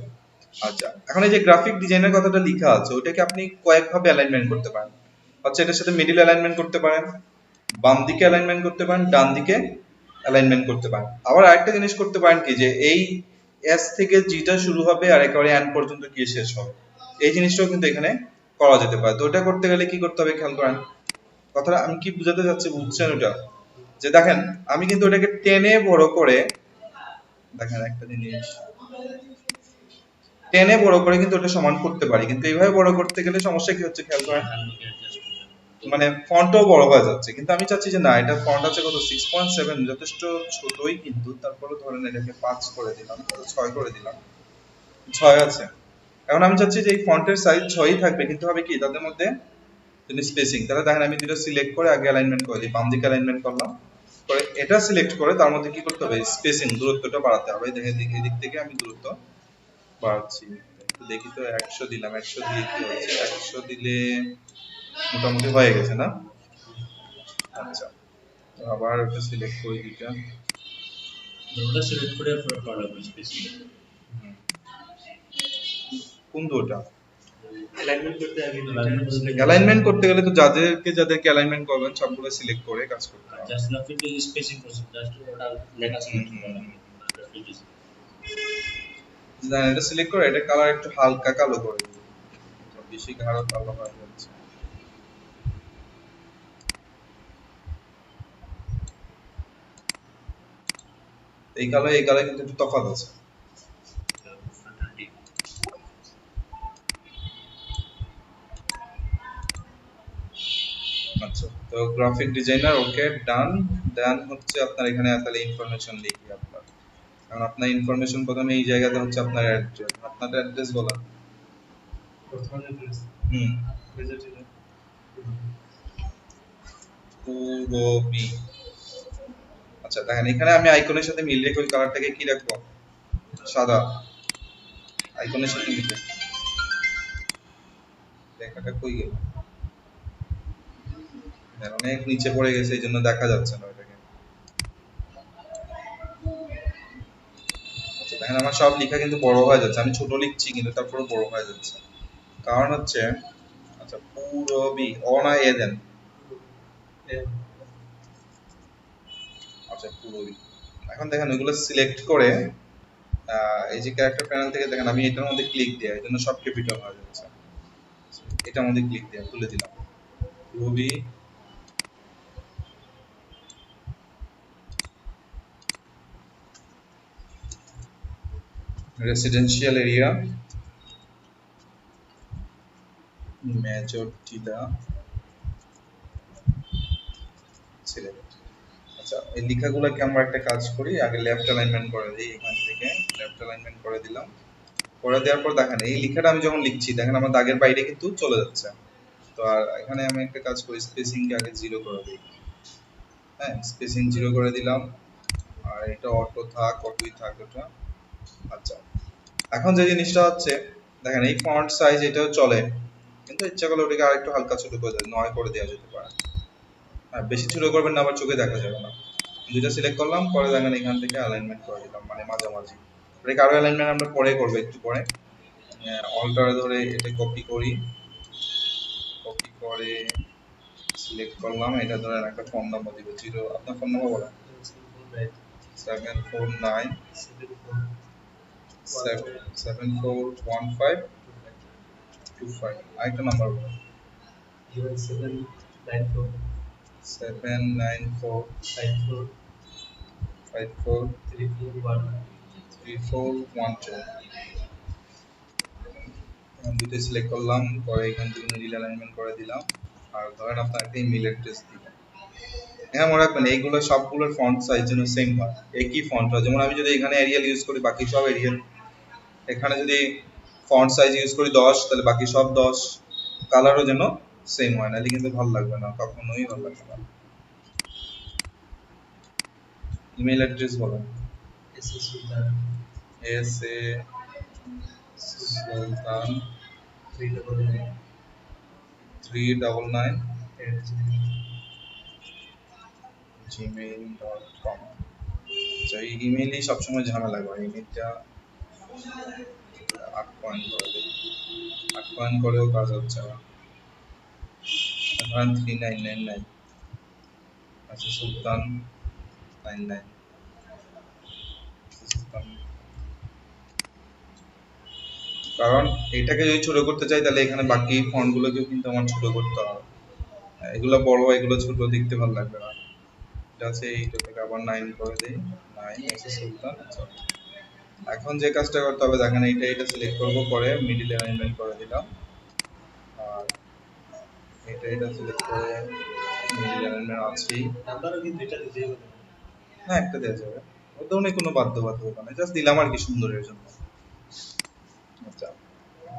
আচ্ছা এখন এই যে গ্রাফিক ডিজাইনের কথাটা লেখা আছে ওটাকে আপনি কয়েকভাবে অ্যালাইনমেন্ট করতে পারেন। আচ্ছা এটার সাথে মিডল অ্যালাইনমেন্ট করতে পারেন, বাম দিকে অ্যালাইনমেন্ট করতে পারেন, ডান দিকে অ্যালাইনমেন্ট করতে পারেন। আবার আরেকটা জিনিস করতে পারেন কি, যে এই এস থেকে জিটা শুরু হবে আর একেবারে এন্ড পর্যন্ত গিয়ে শেষ হবে, এই জিনিসটাও কিন্তু এখানে করা যেতে পারে। তো ওটা করতে গেলে কি করতে হবে খেয়াল করেন, কথাটা আমি কি বুঝাতে চাচ্ছি বুঝছেন? ওটা যে দেখেন আমি কিন্তু ওটাকে টেনে বড় করে, দেখেন একটা জিনিস টেনে বড় করে কিন্তু ওটা সমান করতে পারি, কিন্তু এইভাবে বড় করতে গেলে সমস্যা কি হচ্ছে খেয়াল করেন, মানে ফন্টও বড় হয়ে যাচ্ছে। কিন্তু আমি চাচ্ছি যে না, এটা ফন্ট আছে কত 6.7, যথেষ্ট ছোটই, কিন্তু তারপরে ধরেন এটাকে 5 করে দিলাম, 6 করে দিলাম, 6 আছে। এখন আমি চাচ্ছি যে এই ফন্টের সাইজ 6ই থাকবে, কিন্তু হবে কি তাদের মধ্যে যদি স্পেসিং, তাহলে দেখেন আমি দুটো সিলেক্ট করে আগে অ্যালাইনমেন্ট করে দিই, বাম দিকে অ্যালাইনমেন্ট করলাম, পরে এটা সিলেক্ট করে তার মধ্যে কি করতে হবে, স্পেসিং দূরত্বটা বাড়াতে হবে। দেখেন এদিক থেকে আমি দূরত্ব বাড়াচ্ছি, একটু দেখি তো 100 দিলাম, 100 দিয়ে কি হচ্ছে, 100 দিলে মোটামুটি হয়ে গেছে না? আচ্ছা আবার ওটা সিলেক্ট করে দিটা, ওটা সিলেক্ট করে পড়া স্পেসিফিক কোন দুটো অ্যালাইনমেন্ট করতে গেলে তো যাদেরকে অ্যালাইনমেন্ট করবেন সবগুলো সিলেক্ট করে কাজ করতে হবে। জাস্ট না ফিট স্পেসিং করছেন, জাস্ট ওটা লেখা সিলেক্ট করলাম, এটা সিলেক্ট করে এটা কালার একটু হালকা কালো করে দিই, বেশি গাঢ় কালো হয়ে যাচ্ছে। এই কালো কিন্তু একটু তফাৎ আছে। আচ্ছা তো গ্রাফিক ডিজাইনার ওকে ডান, ডান হচ্ছে আপনার এখানে তাহলে ইনফরমেশন লিখি আপনার, কারণ আপনার ইনফরমেশন প্রথমে এই জায়গাতে হচ্ছে আপনার অ্যাড্রেস, আপনার অ্যাড্রেস বলা পূরবী। আচ্ছা দেখেন এখানে আমি আইকনের সাথে মিল রেখে ওই কালারটাকে কি রাখবো, সাদা, আইকনের সাথে মিলে। লেখাটা কই গেল, অনেক নিচে পড়ে গেছে, এই জন্য দেখা যাচ্ছে না ওটাকে। আচ্ছা দেখেন আমার সব লেখা কিন্তু বড় হয়ে যাচ্ছে, আমি ছোট লিখছি কিন্তু তারপরে বড় হয়ে যাচ্ছে। কারণ হচ্ছে আচ্ছা পুরবি না এ দেন, আচ্ছা পুরবি। এখন দেখেন ওইগুলো সিলেক্ট করে এই যে ক্যারেক্টার প্যানেল থেকে দেখেন আমি এটার মধ্যে ক্লিক দিই, এই জন্য সব ক্যাপিটাল হয়ে যাচ্ছে। এটার মধ্যে ক্লিক দিয়ে তুলে দিলাম পুরবি রেসিডেন্সিয়াল এরিয়া মেজরটিটা সিলেক্ট। আচ্ছা এই লেখাগুলোকে আমরা একটা কাজ করি, আগে লেফট অ্যালাইনমেন্ট করে দিই, এখান থেকে লেফট অ্যালাইনমেন্ট করে দিলাম। করে দেওয়ার পর দেখেন এই লেখাটা আমি যখন লিখছি দেখেন আমার দাগের বাইরে কিন্তু চলে যাচ্ছে। তো আর এখানে আমি একটা কাজ করি, স্পেসিং কে আগে 0 করে দিই। হ্যাঁ স্পেসিং 0 করে দিলাম, আর এটা অটো থাক, অটোই থাক এটা। আচ্ছা এখন যে জিনিসটা হচ্ছে দেখেন এই ফন্ট সাইজ এটাও চলে, কিন্তু ইচ্ছা করলে ওটাকে আরেকটু হালকা ছোট করে দেয়, 9 করে দেওয়া যেতে পারে। হ্যাঁ বেশি ছোট করবেন না, আবার চোখে দেখা যাবে না। দুইটা সিলেক্ট করলাম, পরে দেখেন এখান থেকে অ্যালাইনমেন্ট করে দিলাম, মানে মাঝামাঝি। এটাকে আরো অ্যালাইনমেন্ট আমরা পরে করবো একটু পরে। অল্টার ধরে এটা কপি করি, কপি করে সিলেক্ট করলাম, এটা ধরেন একটা ফোন নাম্বার দিব 0, আপনার ফোন নাম্বার বলেন 749 741525। আরেকটা নাম্বার বলেন 794543412। দুটো সিলেক্ট করলাম, পরে এখান থেকে মিডল অ্যালাইনমেন্ট করে দিলাম। আর ধরেন আপনার একটা ইমেল অ্যাড্রেস দিবেন। হ্যাঁ মনে রাখবেন এইগুলো সবগুলোর ফন্ট সাইজ যেন সেম হয়, একই ফন্ট হয়। যেমন আমি যদি এখানে এরিয়াল ইউজ করি বাকি সব এরিয়াল, এখানে যদি ফন্ট সাইজ ইউজ করি 10 তাহলে বাকি সব 10। কালারও যেন সেম হয়, নাহলে কিন্তু ভালো লাগবে না, কখনোই ভালো লাগবে না। ইমেল অ্যাড্রেস বলেন এস এ সুলতান 399 gmail.com। আচ্ছা এই ইমেলই সবসময় ঝামেলা করে, ইমেলটা 8 পয়েন্ট করে দিই, 8 পয়েন্ট করেও কাজ হচ্ছে না। ধরেন 3999, আচ্ছা সুলতান 99 সুলতান। কারণ এটাকে যদি ছোট করতে চাই তাহলে এখানে বাকি ফন্টগুলোকেও কিন্তু আমার ছোট করতে হবে, এগুলো বড় এগুলো ছোট দেখতে ভালো লাগবে না। এটা আছে এইটাকে আবার 9 করে দেই, 9 আছে সুলতান। এখন যে কাজটা করতে হবে দেখেন এটা সিলেক্ট করব, পরে মিডল অ্যালাইনমেন্ট করে দিলাম, আর এটা সিলেক্ট করে মিডল অ্যালাইনমেন্ট আছে। নাম্বারও কি দুইটা দিতেই হবে? হ্যাঁ একটা দেওয়া যাবে, ওটা অনেক কোনো বাধ্যবাধকতা নেই, জাস্ট দিলাম আর কি সুন্দরের জন্য। আচ্ছা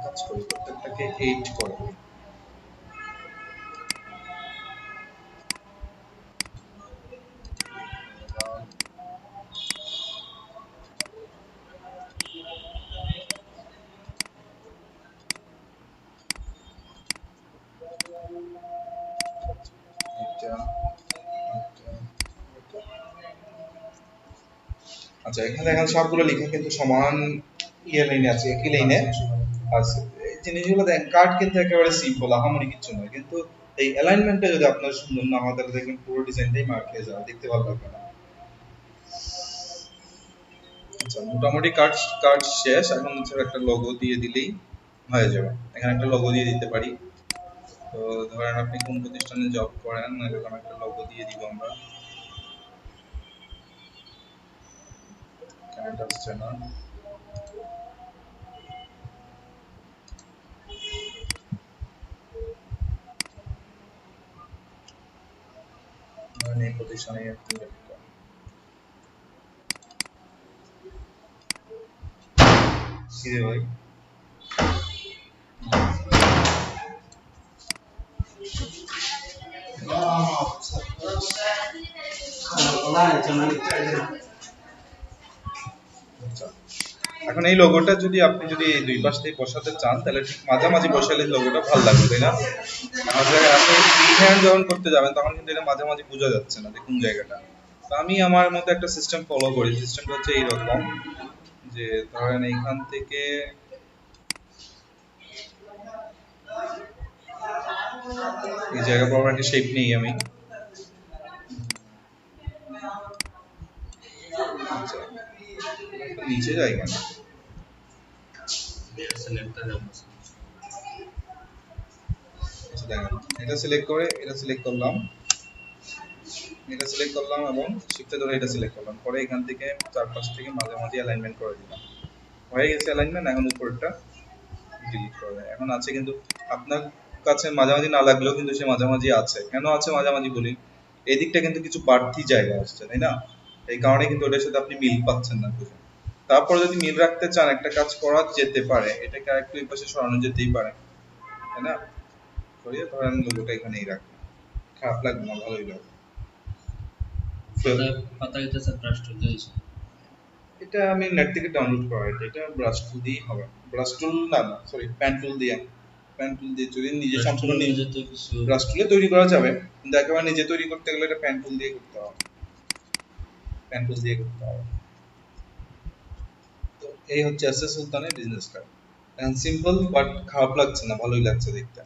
কাজ করি, প্রত্যেকটাকে 8 করে দিই। আচ্ছা এখানে দেখেন সবগুলো লেখা কিন্তু সমান লাইনে আছে, একই লাইনে আছে। এই জিনিসগুলো দেখেন কার্ড কিন্তু একেবারে সিম্পল, আহামরি কিছু নয়, কিন্তু এই অ্যালাইনমেন্টটা যদি আপনার সুন্দর না হয় তাহলে দেখবেন পুরো ডিজাইনটাই মার খেয়ে যাবে, দেখতে ভালো লাগবে না। আচ্ছা মোটামুটি কার্ড শেষ, এখন হচ্ছে একটা লোগো দিয়ে দিলেই হয়ে যাবে। এখানে একটা লোগো দিয়ে দিতে পারি। তো ধরেন আপনি কোন প্রতিষ্ঠানে জব করেন, এরকম একটা লোগো দিয়ে দিব আমরা। কারেন্ট আসছে না, এই প্রতিষ্ঠানে আপনি কি রে ভাই আচ্ছা এখন এই লোগোটা যদি আপনি যদি এই দুই পাশ থেকে বসাতে চান তাহলে ঠিক মাঝামাঝি বসালে লোগোটা ভালো লাগবে, তাই না? আমাদের আপনি ফ্রি হ্যান্ড যখন করতে যাবেন তখন কিন্তু এটা মাঝামাঝি বোঝা যাচ্ছে না যে কোন জায়গাটা। তো আমি আমার মতো একটা সিস্টেম ফলো করি। সিস্টেমটা হচ্ছে এইরকম যে ধরেন এইখান থেকে এই জায়গা পর একটা শেপ নেই আমি। আচ্ছা, নিচে যাই কেন? সিলেক্টর আচ্ছা দেখেন, এটা সিলেক্ট করে এটা সিলেক্ট করলাম, এটা সিলেক্ট করলাম এবং শিফটে ধরে এটা সিলেক্ট করলাম, পরে এখান থেকে চারপাশ থেকে মাঝামাঝি অ্যালাইনমেন্ট করে দিলাম। হয়ে গেছে অ্যালাইনমেন্ট। এখন উপরটা ডিলিট করে দেয়। এখন আছে কিন্তু আপনার কাছে মাঝামাঝি না লাগলেও কিন্তু সে মাঝামাঝি আছে। কেন আছে মাঝামাঝি বলি, এই দিকটা কিন্তু কিছু বাড়তি জায়গা আসছে, তাই না? এই কারণে কিন্তু ওটার সাথে আপনি মিল পাচ্ছেন না খুঁজে। তারপরে যদি মিল রাখতে চান একটা কাজ করা যেতে পারে, এটাকে আরেকটু এই পাশে সরানো যেতেই পারে, তাই না? সরিয়ে ধরেন লোগোটা এখানেই রাখবেন, খারাপ লাগবে না, ভালোই লাগবে। পাতা এটা স্যার ব্রাশ টুল দিয়েছে। এটা আমি নেট থেকে ডাউনলোড করা, এটা ব্রাশ টুল দিয়েই হবে। ব্রাশ টুল না, সরি প্যান টুল দিয়ে, প্যান টুল দিয়ে যদি নিজে সম্পূর্ণ নিজে ব্রাশ টুলে তৈরি করা যাবে, কিন্তু একেবারে নিজে তৈরি করতে গেলে এটা প্যান টুল দিয়ে করতে হবে, প্যান টুল দিয়ে করতে হবে। তো এই হচ্ছে এস এস সুলতানের বিজনেস কার্ড। এখন সিম্পল বাট খারাপ লাগছে না, ভালোই লাগছে দেখতে।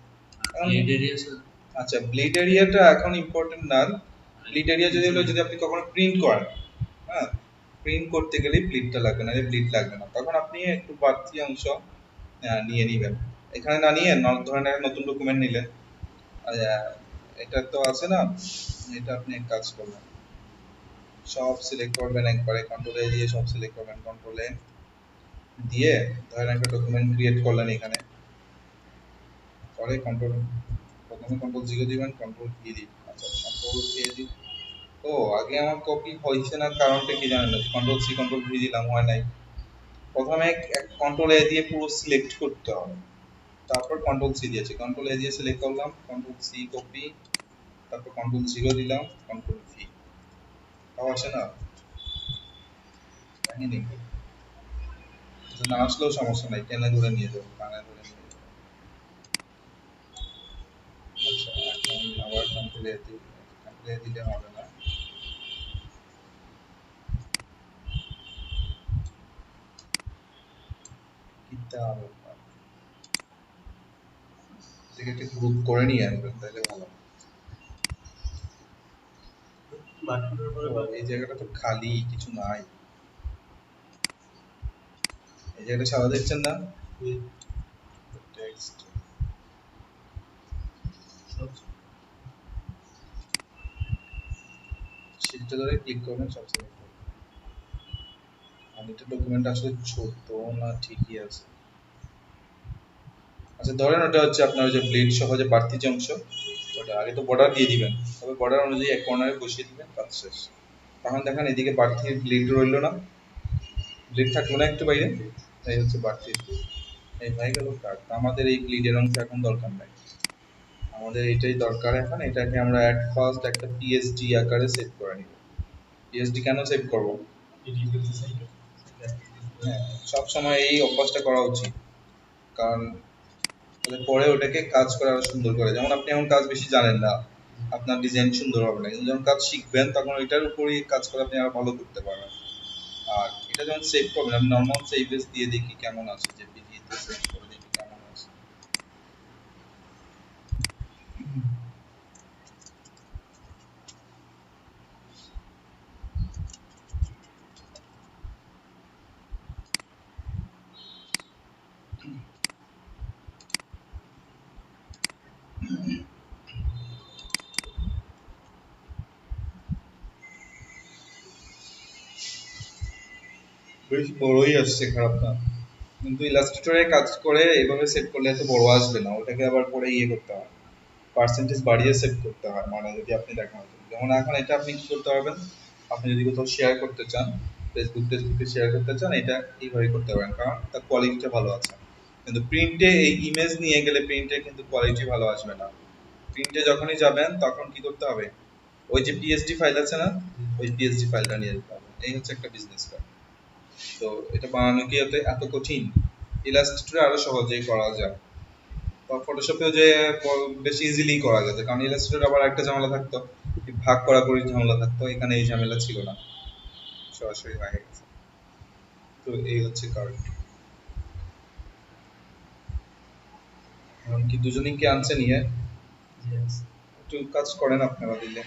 ব্লেড এরিয়া স্যার, আচ্ছা ব্লিড এরিয়াটা এখন ইম্পর্টেন্ট না। ব্লিড এরিয়া যদি হলো যদি আপনি কখনো প্রিন্ট করেন, হ্যাঁ প্রিন্ট করতে গেলেই ব্লিডটা লাগবে না, ব্লিড লাগবে না, তখন আপনি একটু বাড়তি অংশ নিয়ে নিবেন। এখানে না নিয়ে ধরেন একটা নতুন ডকুমেন্ট নিলেন, এটা তো আছে না, এটা আপনি এক কাজ করবেন, সব সিলেক্ট করবেন একবারে, কন্ট্রোল এ দিয়ে সব সিলেক্ট করবেন, কন্ট্রোল এ দিয়ে ধরেন একটা ডকুমেন্ট ক্রিয়েট করলেন এখানে, পরে কন্ট্রোল প্রথমে কন্ট্রোল 0 দিবেন, কন্ট্রোল ভি দিবেন। আচ্ছা কন্ট্রোল এ দিন। ও আগে আমার কপি হয়েছে না, কারণটা কি জানেন না? কন্ট্রোল সি কন্ট্রোল ভি দিলাম, হয় নাই। প্রথমে কন্ট্রোল এ দিয়ে পুরো সিলেক্ট করতে হবে, তারপর কন্ট্রোল সি দিয়েছি, কন্ট্রোল এ দিয়ে সিলেক্ট করলাম, কন্ট্রোল সি কপি, তারপর কন্ট্রোল 0 দিলাম, কন্ট্রোল ভি। তাও আসে না, কাহিনী না আসলেও সমস্যা নাই, টেনে ধরে নিয়ে যাবো, কানে ধরে নিয়ে যাবো। আচ্ছা এখন আবার কন্ট্রোল এ দিই, কন্ট্রোল এ দিলে হবে না, কিতা ব্যাপার, এটাকে একটা গ্রুপ করে নিয়ে আসবেন তাহলে ভালো। এই জায়গাটা তো খালি, কিছু নাই। এই জায়গাটা সাদা দেখছেন না, টেক্সট শিফটে ধরে ক্লিক করবেন, সব সিলেক্ট করবেন। এটা ডকুমেন্ট আসলে ছোট না, ঠিকই আছে। আচ্ছা ধরেন ওটা হচ্ছে আপনার যে ব্লেড সহ যে বাড়তি যে অংশ, ওটা আগে তো বর্ডার দিয়ে দিবেন, তবে বর্ডার অনুযায়ী এক কর্নারে বসিয়ে দিবেন, কাজ শেষ। তখন দেখেন এদিকে বাড়তি ব্লেড রইলো না, ব্লেড থাকলো না একটু বাইরে, তাই হচ্ছে বাড়তি। এই হয়ে গেল কাট। আমাদের এই ব্লেডের অংশ এখন দরকার নাই, আমাদের এটাই দরকার এখন। এটাকে আমরা অ্যাট ফার্স্ট একটা পিএসডি আকারে সেভ করে নিব। পিএসডি কেন সেভ করব? হ্যাঁ সব সময় এই অভ্যাসটা করা উচিত, কারণ তাহলে পরে ওটাকে কাজ করা আরো সুন্দর করে। যেমন আপনি এখন কাজ বেশি জানেন না, আপনার ডিজাইন সুন্দর হবে না, কিন্তু যখন কাজ শিখবেন তখন ওইটার উপরেই কাজ করে আপনি আরো ভালো করতে পারবেন। আর এটা যখন সেভ করবেন, আমি নর্মাল সেভ এস দিয়ে দেখি কেমন আছে, যে পিডিতে সেভ করে দেখি কেমন আছে। বেশ বড়ই আসছে, খারাপ না, কিন্তু ইলাস্ট্রেটরে কাজ করে এইভাবে সেভ করলে এত বড় আসবে না, ওটাকে আবার পরে ইয়ে করতে হয়, পার্সেন্টেজ বাড়িয়ে সেভ করতে হয়, মানে যদি আপনি দেখান। যেমন এখন এটা আপনি কি করতে পারবেন, আপনি যদি কোথাও শেয়ার করতে চান, ফেসবুকে শেয়ার করতে চান, এটা এইভাবে করতে পারেন, কারণ তার কোয়ালিটিটা ভালো আছে। কিন্তু প্রিন্টে এই ইমেজ নিয়ে গেলে প্রিন্টে কিন্তু কোয়ালিটি ভালো আসবে না। প্রিন্টে যখনই যাবেন তখন কি করতে হবে, ওই যে পিএসডি ফাইল আছে না, ওই পিএসডি ফাইলটা নিয়ে যেতে হবে। এই হচ্ছে একটা বিজনেস কার্ড। তো এটা বানানো কি এত কঠিন? ইলাস্ট্রেটরে আরো সহজেই করা যায়, বা ফটোশপেও যে বেশি ইজিলি করা যেত, কারণ ইলাস্ট্রেটর আবার একটা ঝামেলা থাকতো, ভাগ করা করি ঝামেলা থাকতো, এখানে এই ঝামেলা ছিল না, সরাসরি হয়ে গেছে। তো এই হচ্ছে কারণ। এখন কি দুজনেই কি আনছেন নিয়ে Yes. একটু কাজ করেন আপনারা দিলে?